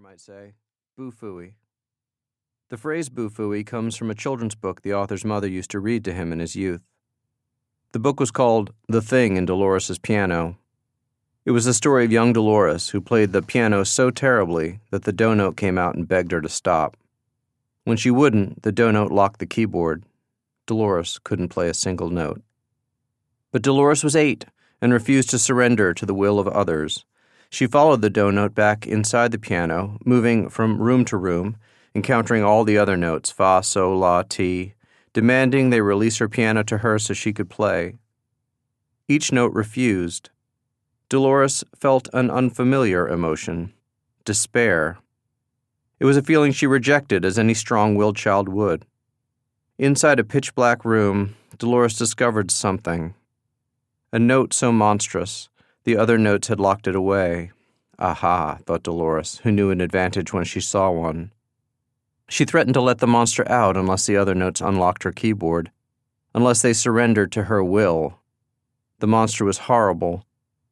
might say. Boo-phooey. The phrase boo-phooey comes from a children's book the author's mother used to read to him in his youth. The book was called The Thing in Dolores's Piano. It was the story of young Dolores, who played the piano so terribly that the do note came out and begged her to stop. When she wouldn't, the do note locked the keyboard. Dolores couldn't play a single note. But Dolores was 8 and refused to surrender to the will of others. She followed the do note back inside the piano, moving from room to room, encountering all the other notes, fa, sol, la, ti, demanding they release her piano to her so she could play. Each note refused. Dolores felt an unfamiliar emotion, despair. It was a feeling she rejected as any strong-willed child would. Inside a pitch-black room, Dolores discovered something. A note so monstrous, the other notes had locked it away. Aha, thought Dolores, who knew an advantage when she saw one. She threatened to let the monster out unless the other notes unlocked her keyboard, unless they surrendered to her will. The monster was horrible.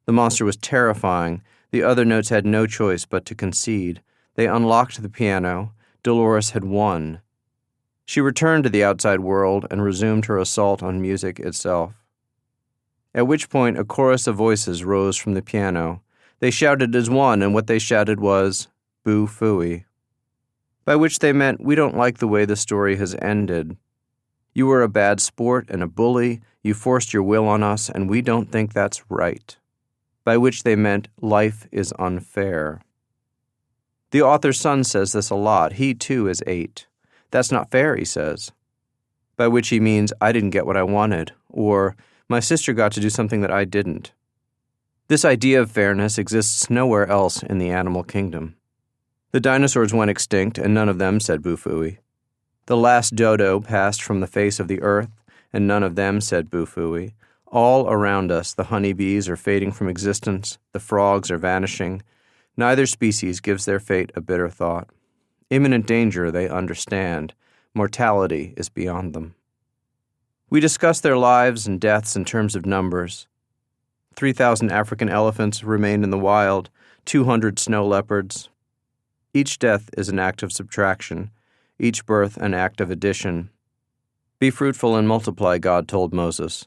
The monster was terrifying. The other notes had no choice but to concede. They unlocked the piano. Dolores had won. She returned to the outside world and resumed her assault on music itself. At which point a chorus of voices rose from the piano. They shouted as one, and what they shouted was, "Boo-phooey." By which they meant, "We don't like the way the story has ended. You were a bad sport and a bully, you forced your will on us, and we don't think that's right." By which they meant, life is unfair. The author's son says this a lot. He, too, is 8. "That's not fair," he says. By which he means, "I didn't get what I wanted," or "My sister got to do something that I didn't." This idea of fairness exists nowhere else in the animal kingdom. The dinosaurs went extinct, and none of them said boo-phooey. The last dodo passed from the face of the earth, and none of them said boo-phooey. All around us, the honeybees are fading from existence, the frogs are vanishing. Neither species gives their fate a bitter thought. Imminent danger they understand. Mortality is beyond them. We discuss their lives and deaths in terms of numbers. 3,000 African elephants remain in the wild, 200 snow leopards. Each death is an act of subtraction, each birth an act of addition. Be fruitful and multiply, God told Moses.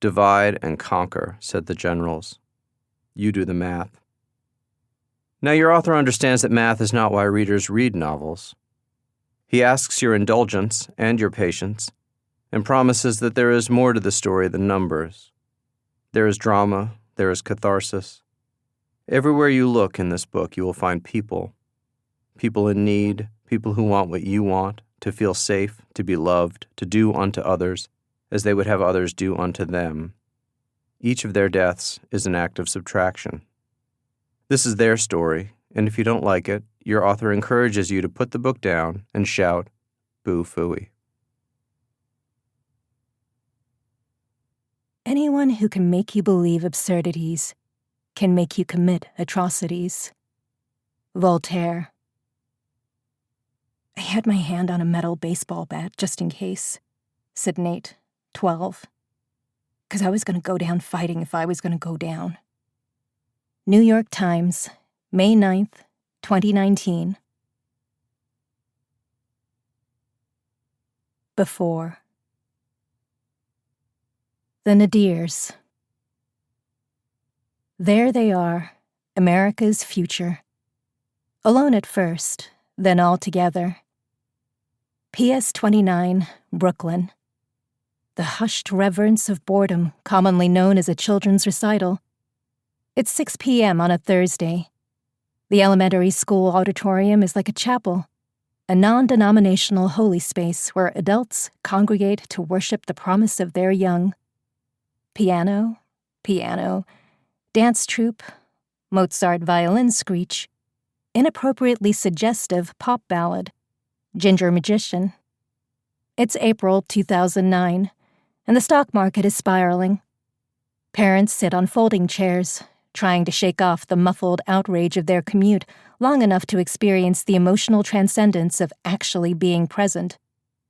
Divide and conquer, said the generals. You do the math. Now your author understands that math is not why readers read novels. He asks your indulgence and your patience, and promises that there is more to the story than numbers. There is drama, there is catharsis. Everywhere you look in this book, you will find people. People in need, people who want what you want, to feel safe, to be loved, to do unto others as they would have others do unto them. Each of their deaths is an act of subtraction. This is their story, and if you don't like it, your author encourages you to put the book down and shout, "Boo-phooey." Anyone who can make you believe absurdities can make you commit atrocities. Voltaire. I had my hand on a metal baseball bat just in case, said Nate, 12. 'Cause I was going to go down fighting if I was going to go down. New York Times, May 9th, 2019. Before. The Nadirs. There they are, America's future. Alone at first, then all together. PS 29, Brooklyn. The hushed reverence of boredom, commonly known as a children's recital. It's 6 p.m. on a Thursday. The elementary school auditorium is like a chapel, a non-denominational holy space where adults congregate to worship the promise of their young. Piano, dance troupe, Mozart violin screech, inappropriately suggestive pop ballad, ginger magician. It's April 2009, and the stock market is spiraling. Parents sit on folding chairs, trying to shake off the muffled outrage of their commute long enough to experience the emotional transcendence of actually being present,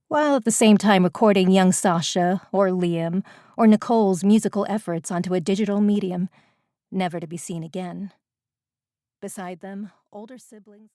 while at the same time recording young Sasha or Liam or Nicole's musical efforts onto a digital medium, never to be seen again. Beside them, older siblings...